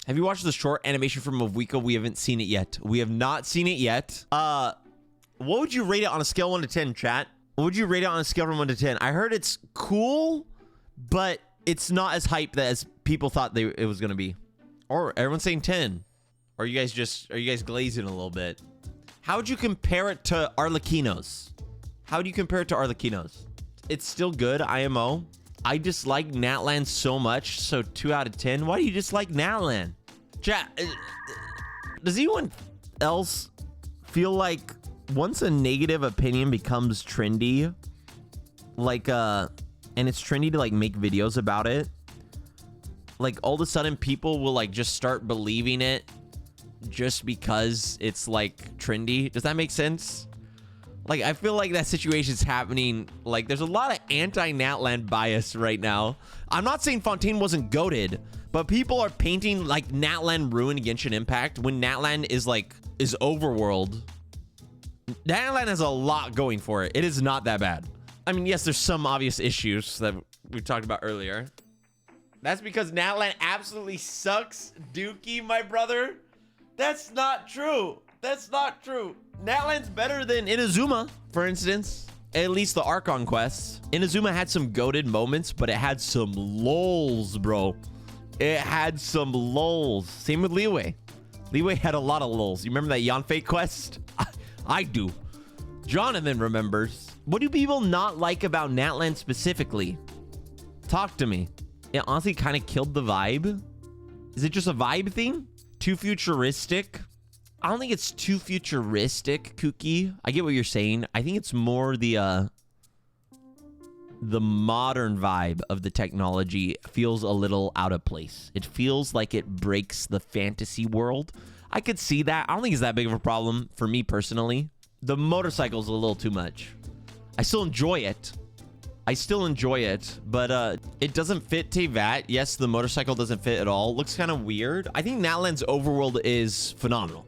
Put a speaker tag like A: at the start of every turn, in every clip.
A: Have you watched the short animation from Mavuika? We haven't seen it yet. We have not seen it yet. What would you rate it on a scale 1 to 10, chat? What would you rate it on a scale from 1 to 10? I heard it's cool, but it's not as hype as people thought it was gonna be. Or everyone's saying 10. Or are you guys glazing a little bit? How would you compare it to Arlecchino's? How do you compare it to Arlecchino's? It's still good, IMO. I dislike Natlan so much, so 2 out of 10. Why do you dislike Natlan? Chat, does anyone else feel like once a negative opinion becomes trendy, like, and it's trendy to, like, make videos about it, like, all of a sudden people will, like, just start believing it just because it's, like, trendy? Does that make sense? Like, I feel like that situation's happening. Like, there's a lot of anti-Natlan bias right now. I'm not saying Fontaine wasn't goated, but people are painting, like, Natlan ruined Genshin Impact when Natlan is, like, is overworld. Natlan has a lot going for it. It is not that bad. I mean, yes, there's some obvious issues that we talked about earlier. That's because Natlan absolutely sucks, Dookie, my brother. That's not true. That's not true. Natlan's better than Inazuma, for instance. At least the Archon quests. Inazuma had some goated moments, but it had some lulls, bro. It had some lulls. Same with Liyue. Liyue had a lot of lulls. You remember that Yanfei quest? I do. Jonathan remembers. What do people not like about Natlan specifically? Talk to me. It honestly kind of killed the vibe. Is it just a vibe thing? Too futuristic? I don't think it's too futuristic, Kookie. I get what you're saying. I think it's more the modern vibe of the technology feels a little out of place. It feels like it breaks the fantasy world. I could see that. I don't think it's that big of a problem for me personally. The motorcycle's a little too much. I still enjoy it. But it doesn't fit Tevat. Yes, the motorcycle doesn't fit at all. Looks kind of weird. I think Natlan's overworld is phenomenal.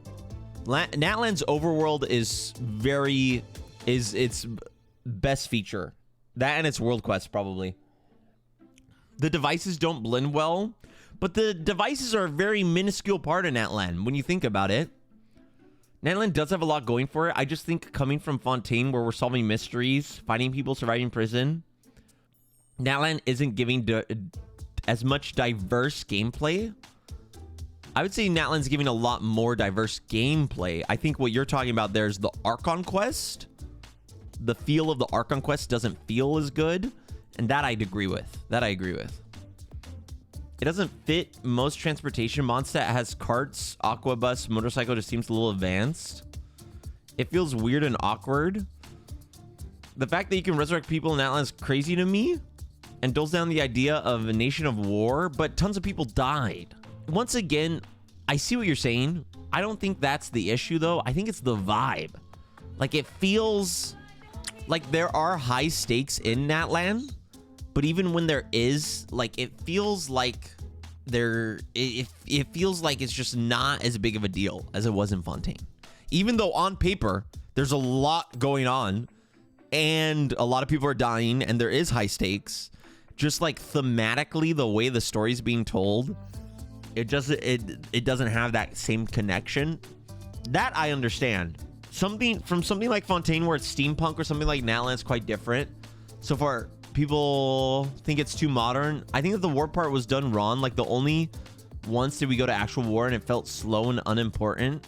A: Natlan's overworld is its best feature. That and its world quest, probably. The devices don't blend well, but the devices are a very minuscule part of Natlan when you think about it. Natlan does have a lot going for it. I just think coming from Fontaine, where we're solving mysteries, fighting people, surviving prison, Natlan isn't giving as much diverse gameplay. I would say Natlan's giving a lot more diverse gameplay. I think what you're talking about there's the Archon quest. The feel of the Archon quest doesn't feel as good, and that I'd agree with. It doesn't fit most transportation. Mondstadt has carts, aqua bus, motorcycle just seems a little advanced. It feels weird and awkward. The fact that you can resurrect people in Natlan is crazy to me and dulls down the idea of a nation of war, but tons of people died. Once again, I see what you're saying. I don't think that's the issue, though. I think it's the vibe. Like, it feels like there are high stakes in Natlan, but even when there is, like, it feels like it feels like it's just not as big of a deal as it was in Fontaine. Even though on paper, there's a lot going on and a lot of people are dying and there is high stakes, just like thematically, the way the story's being told, it doesn't have that same connection. That I understand. Something like Fontaine where it's steampunk or something like Natlan is quite different. So far, people think it's too modern. I think that the war part was done wrong. Like, the only once did we go to actual war and it felt slow and unimportant.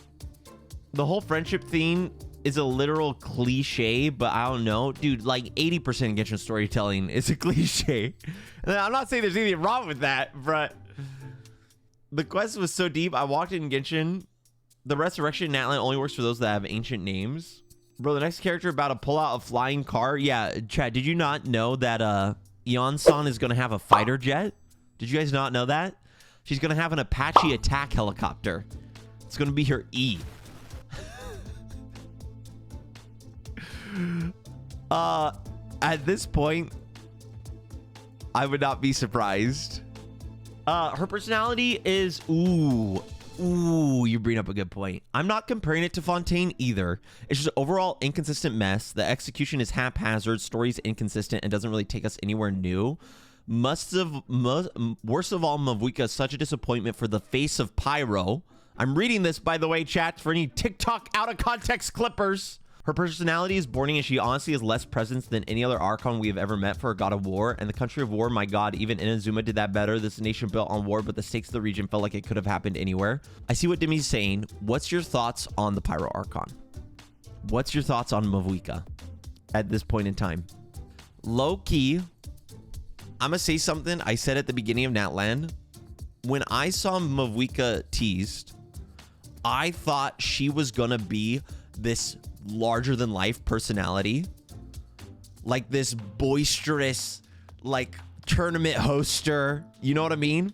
A: The whole friendship theme is a literal cliche, but I don't know. Dude, like 80% of Genshin storytelling is a cliche. And I'm not saying there's anything wrong with that, but the quest was so deep. I walked in Genshin. The resurrection in Natlan only works for those that have ancient names. Bro, the next character about to pull out a flying car. Yeah, Chad, did you not know that Eon-san is going to have a fighter jet? Did you guys not know that? She's going to have an Apache attack helicopter. It's going to be her E. At this point, I would not be surprised. Her personality is ooh, you bring up a good point. I'm not comparing it to Fontaine either. It's just an overall inconsistent mess. The execution is haphazard, story's inconsistent, and doesn't really take us anywhere new. Worst of all, Mavuika is such a disappointment for the face of Pyro. I'm reading this, by the way, chat, for any TikTok out of context clippers. Her personality is boring, and she honestly has less presence than any other Archon we have ever met for a god of war. And the country of war, my god, even Inazuma did that better. This nation built on war, but the stakes of the region felt like it could have happened anywhere. I see what Demi's saying. What's your thoughts on the Pyro Archon? What's your thoughts on Mavuika at this point in time? Low-key, I'm gonna say something I said at the beginning of Natlan. When I saw Mavuika teased, I thought she was gonna be this larger than life personality, like this boisterous, like tournament hoster, you know what I mean?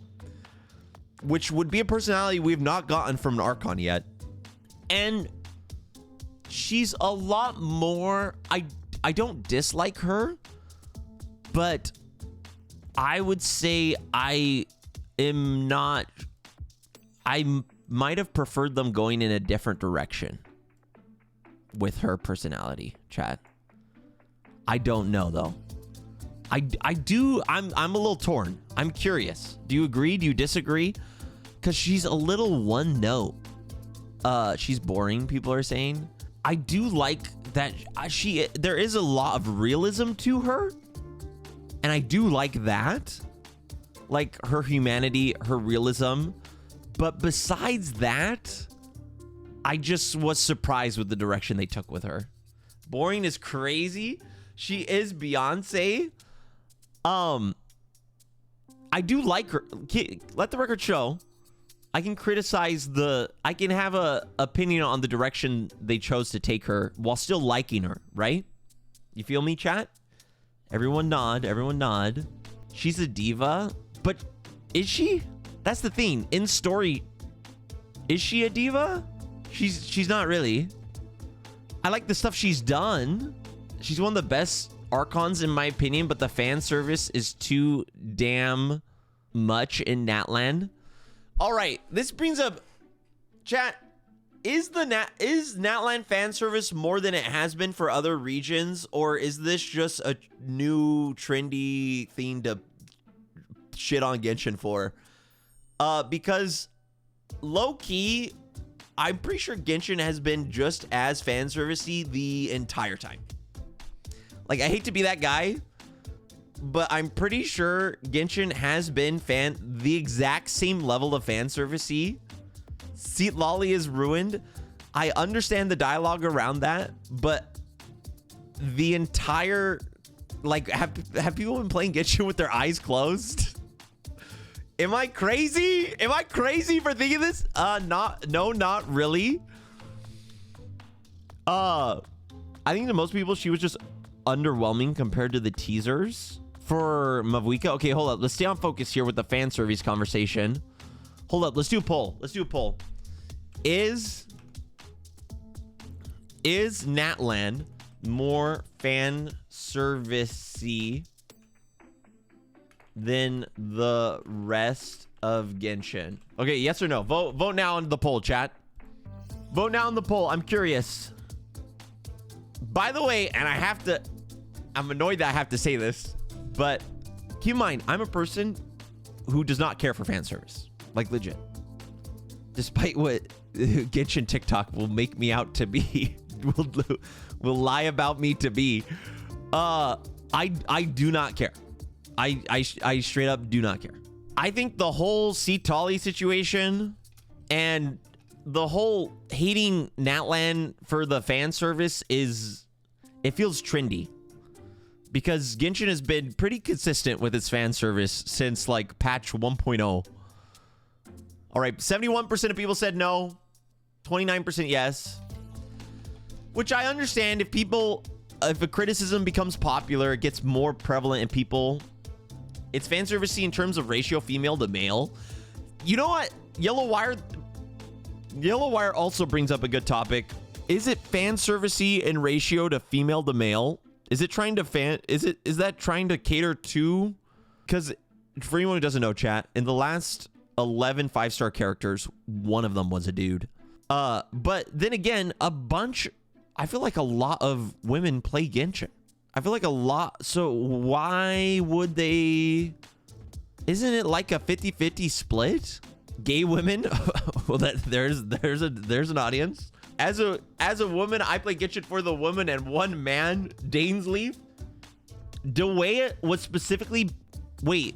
A: Which would be a personality we've not gotten from an Archon yet. And she's a lot more, I don't dislike her, but I would say I might have preferred them going in a different direction with her personality, chat. I don't know though. I'm a little torn. I'm curious. Do you agree? Do you disagree? Because she's a little one note. She's boring, people are saying. I do like that there is a lot of realism to her. And I do like that. Like her humanity, her realism. But besides that, I just was surprised with the direction they took with her. Boring is crazy. She is Beyonce. I do like her. Let the record show. I can criticize I can have a opinion on the direction they chose to take her while still liking her, right? You feel me, chat? Everyone nod. Everyone nod. She's a diva, but is she? That's the thing. In story, is she a diva? She's not really. I like the stuff she's done. She's one of the best Archons in my opinion, but the fan service is too damn much in Natlan. All right, this brings up, chat, is Natlan fan service more than it has been for other regions, or is this just a new trendy thing to shit on Genshin for? Because low-key, I'm pretty sure Genshin has been just as fan servicey the entire time. Like, I hate to be that guy, but I'm pretty sure Genshin has been the exact same level of fan servicey. Seat Lolly is ruined. I understand the dialogue around that, but the entire, like, have people been playing Genshin with their eyes closed? Am I crazy? Am I crazy for thinking this? No, not really. I think to most people, she was just underwhelming compared to the teasers for Mavuika. Okay, hold up. Let's stay on focus here with the fan service conversation. Hold up. Let's do a poll. Is Natlan more fan servicey than the rest of Genshin? Okay, yes or no? Vote now on the poll, chat. Vote now on the poll. I'm curious. By the way, and I'm annoyed that I have to say this, but keep in mind, I'm a person who does not care for fan service. Like, legit. Despite what Genshin TikTok will make me out to be, will lie about me to be. I do not care. I straight up do not care. I think the whole Seatali situation and the whole hating Natlan for the fan service it feels trendy, because Genshin has been pretty consistent with its fan service since like patch 1.0. All right, 71% of people said no, 29% yes, which I understand. If a criticism becomes popular, it gets more prevalent in people. It's fan servicey in terms of ratio female to male. You know what? Yellow Wire also brings up a good topic. Is it fan servicey in ratio to female to male? Is it trying to is that trying to cater to? Because for anyone who doesn't know, chat, in the last 11 5-star characters, one of them was a dude. But then again, I feel like a lot of women play Genshin. I feel like a lot. So why would they? Isn't it like a 50-50 split? Gay women? Well, there's an audience. As a woman, I play genshin for the woman and one man, Dainsley. Dewey was specifically... Wait.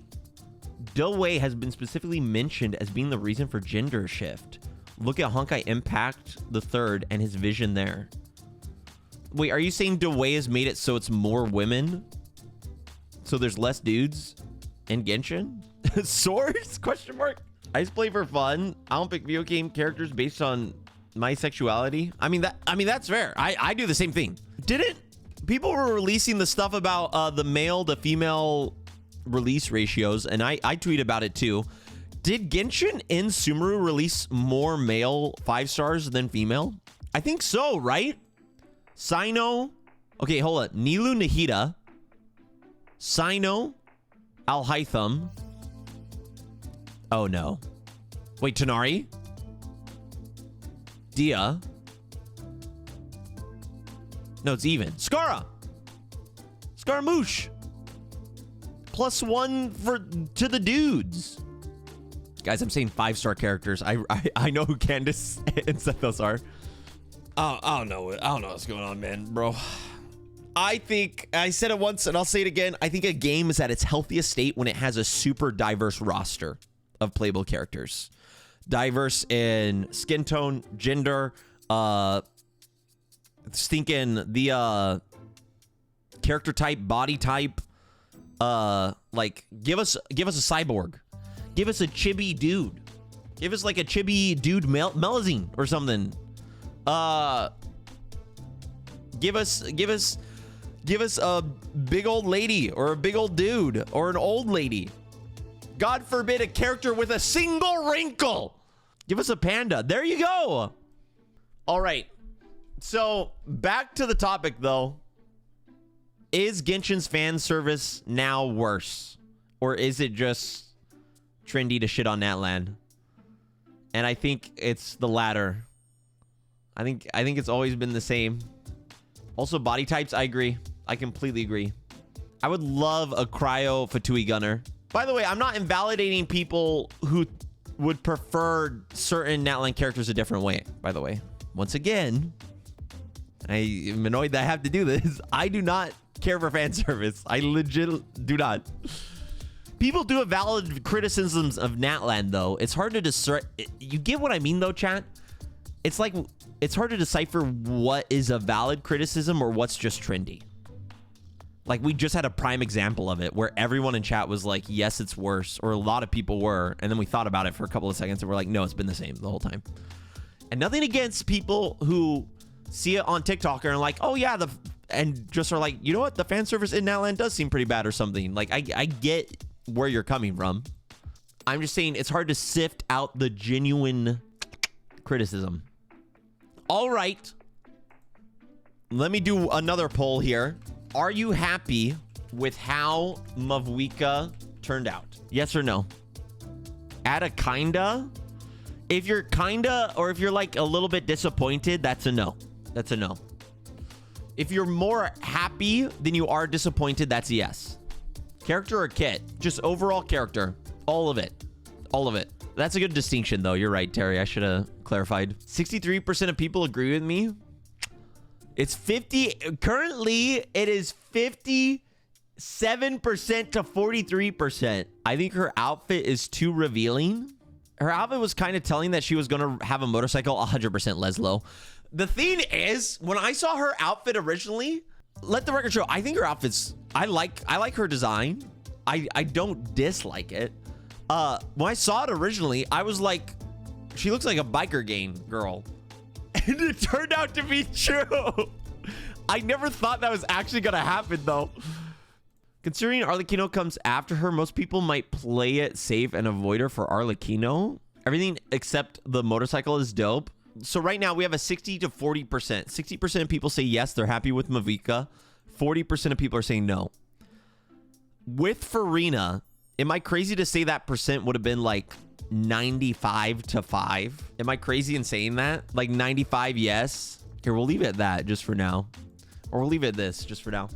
A: Dewey has been specifically mentioned as being the reason for gender shift. Look at Honkai Impact the Third and his vision there. Wait, are you saying Dewey has made it so it's more women? So there's less dudes in Genshin? Swords? Question mark. I just play for fun. I don't pick video game characters based on my sexuality. I mean that's fair. I do the same thing. Didn't people were releasing the stuff about the male to female release ratios, and I tweet about it too. Did Genshin in Sumeru release more male 5 stars than female? I think so, right? Sino. Okay, hold on. Nilu Nahida. Sino. Alhaitham. Oh no. Wait, Tanari? Dia? No, it's even. Skara! Scaramouche! +1 to the dudes. Guys, I'm saying 5-star characters. I know who Candace and Sethos are. I don't know what's going on, man, bro. I think, I said it once and I'll say it again, I think a game is at its healthiest state when it has a super diverse roster of playable characters. Diverse in skin tone, gender, stinking the character type, body type. Like give us a cyborg. Give us a chibi dude. Give us like a chibi dude Melazine or something. Give us a big old lady or a big old dude or an old lady. God forbid a character with a single wrinkle. Give us a panda. There you go. All right. So back to the topic though. Is Genshin's fan service now worse? Or is it just trendy to shit on Natlan? And I think it's the latter. I think it's always been the same. Also, body types, I agree. I completely agree. I would love a cryo Fatui gunner. By the way, I'm not invalidating people who would prefer certain Natlan characters a different way, by the way. Once again, I am annoyed that I have to do this. I do not care for fan service. I legit do not. People do have valid criticisms of Natlan, though. It's hard to discern. You get what I mean, though, chat? It's like, it's hard to decipher what is a valid criticism or what's just trendy. Like, we just had a prime example of it where everyone in chat was like, yes, it's worse, or a lot of people were, and then we thought about it for a couple of seconds and we're like, no, it's been the same the whole time. And nothing against people who see it on TikTok and are like, oh yeah, and just are like, you know what, the fan service in Natlan does seem pretty bad or something. Like, I get where you're coming from. I'm just saying it's hard to sift out the genuine criticism. All right. Let me do another poll here. Are you happy with how Mavuika turned out? Yes or no? Add a kinda. If you're kinda, or if you're like a little bit disappointed, that's a no. That's a no. If you're more happy than you are disappointed, that's a yes. Character or kit? Just overall character. All of it. All of it. That's a good distinction, though. You're right, Terry. I should have clarified. 63% of people agree with me. It's 50. Currently, it is 57% to 43%. I think her outfit is too revealing. Her outfit was kind of telling that she was going to have a motorcycle. 100% Leslo. The thing is, when I saw her outfit originally, let the record show, I think her outfit's... I like her design. I don't dislike it. When I saw it originally, I was like, she looks like a biker gang girl. And it turned out to be true. I never thought that was actually going to happen, though. Considering Arlecchino comes after her, most people might play it safe and avoid her for Arlecchino. Everything except the motorcycle is dope. So right now, we have a 60 to 40%. 60% of people say yes, they're happy with Mavuika. 40% of people are saying no. With Furina, am I crazy to say that percent would have been like 95 to 5? Am I crazy in saying that? Like 95 yes? Here, we'll leave it at that just for now. Or we'll leave it at this just for now.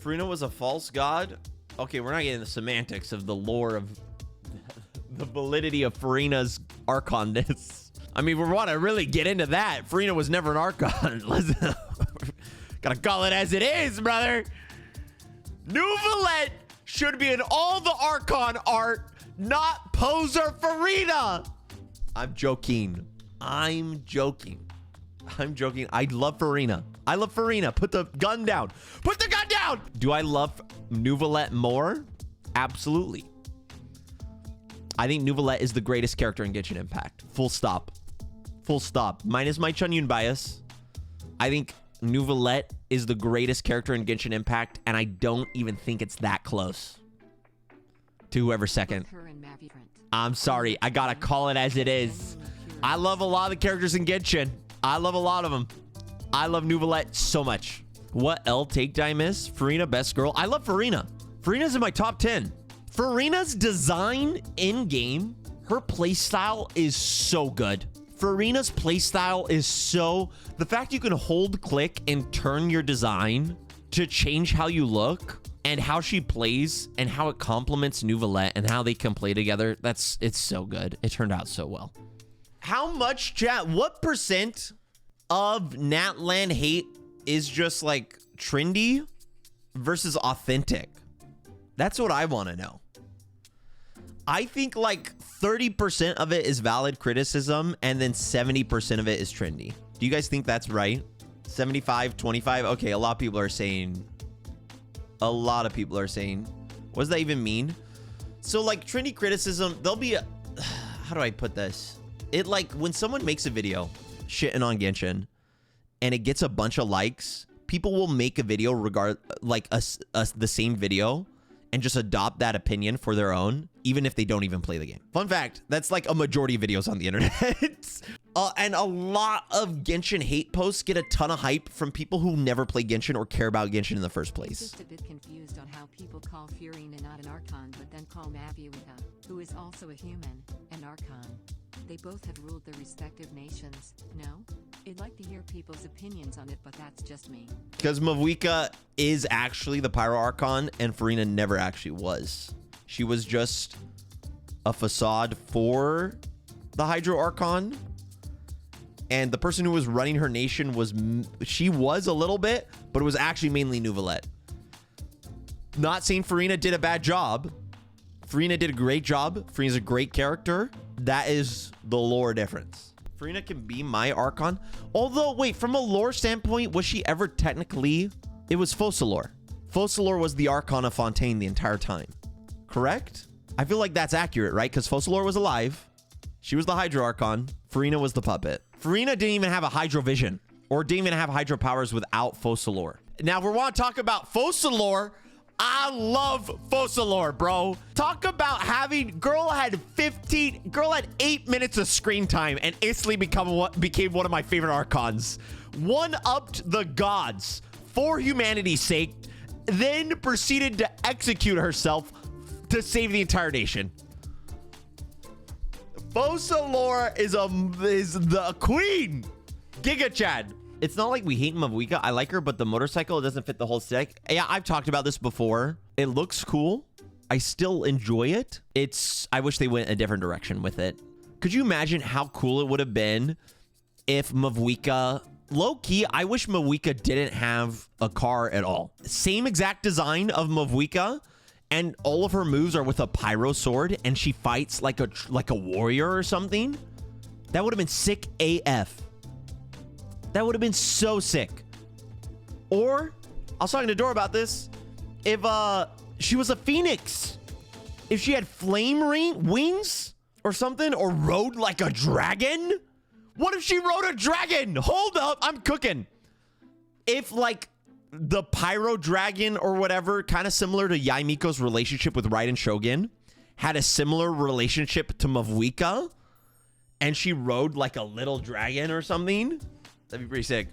A: Furina was a false god. Okay, we're not getting the semantics of the lore of the validity of Furina's Archonness. I mean, we want to really get into that. Furina was never an Archon. Listen, gotta call it as it is, brother. Neuvillette should be in all the Archon art, not poser Furina. I'm joking. I'm joking. I love Furina. I love Furina. Put the gun down. Put the gun down. Do I love Neuvillette more? Absolutely. I think Neuvillette is the greatest character in Genshin Impact. Full stop. Full stop. Minus my Chunyun bias. I think Neuvillette is the greatest character in Genshin Impact, and I don't even think it's that close to whoever's second. I'm sorry. I gotta call it as it is. I love a lot of the characters in Genshin. I love a lot of them. I love Neuvillette so much. What L take I miss? Furina, best girl. I love Furina. Furina's in my top 10. Furina's design in-game, her playstyle is so good. Furina's playstyle is so... The fact you can hold click and turn your design to change how you look and how she plays and how it complements Neuvillette and how they can play together, it's so good. It turned out so well. How much, chat? What percent of Natlan hate is just like trendy versus authentic? That's what I want to know. I think like 30% of it is valid criticism and then 70% of it is trendy. Do you guys think that's right? 75, 25? Okay, a lot of people are saying... What does that even mean? So like trendy criticism, there'll be a... How do I put this? It like when someone makes a video shitting on Genshin and it gets a bunch of likes, people will make a video the same video and just adopt that opinion for their own, even if they don't even play the game. Fun fact, that's like a majority of videos on the internet. And a lot of Genshin hate posts get a ton of hype from people who never play Genshin or care about Genshin in the first place.
B: I'm just a bit confused on how people call Furina not an Archon, but then call Mavuika, who is also a human, an Archon. They both have ruled their respective nations, no? I'd like to hear people's opinions on it, but that's just me. Because
A: Mavuika is actually the Pyro Archon, and Furina never actually was. She was just a facade for the Hydro Archon. And the person who was running her nation was a little bit, but it was actually mainly Neuvillette. Not saying Furina did a bad job. Furina did a great job. Furina's a great character. That is the lore difference. Furina can be my Archon. Although, wait, from a lore standpoint, was she ever technically... It was Focalor. Focalor was the Archon of Fontaine the entire time. Correct? I feel like that's accurate, right? Because Focalor was alive. She was the Hydro Archon. Furina was the puppet. Furina didn't even have a Hydro Vision. Or didn't even have Hydro powers without Focalor. Now, if we want to talk about Focalor... I love Focalor, bro. Talk about having... Girl had 8 minutes of screen time and instantly became one of my favorite Archons. One-upped the gods for humanity's sake, then proceeded to execute herself to save the entire nation. Focalor is the queen. Giga Chad. It's not like we hate Mavuika. I like her, but the motorcycle, it doesn't fit the whole stick. Yeah, I've talked about this before. It looks cool. I still enjoy it. I wish they went a different direction with it. Could you imagine how cool it would have been if Mavuika... Low-key, I wish Mavuika didn't have a car at all. Same exact design of Mavuika, and all of her moves are with a pyro sword, and she fights like a warrior or something. That would have been sick AF. That would have been so sick. Or, I was talking to Dora about this, if she was a phoenix. If she had flame wings or something, or rode like a dragon. What if she rode a dragon? Hold up, I'm cooking. If like the pyro dragon or whatever, kind of similar to Yaimiko's relationship with Raiden Shogun, had a similar relationship to Mavuika, and she rode like a little dragon or something, that'd be pretty sick.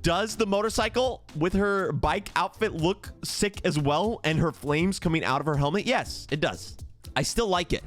A: Does the motorcycle with her bike outfit look sick as well, and her flames coming out of her helmet? Yes, it does. I still like it.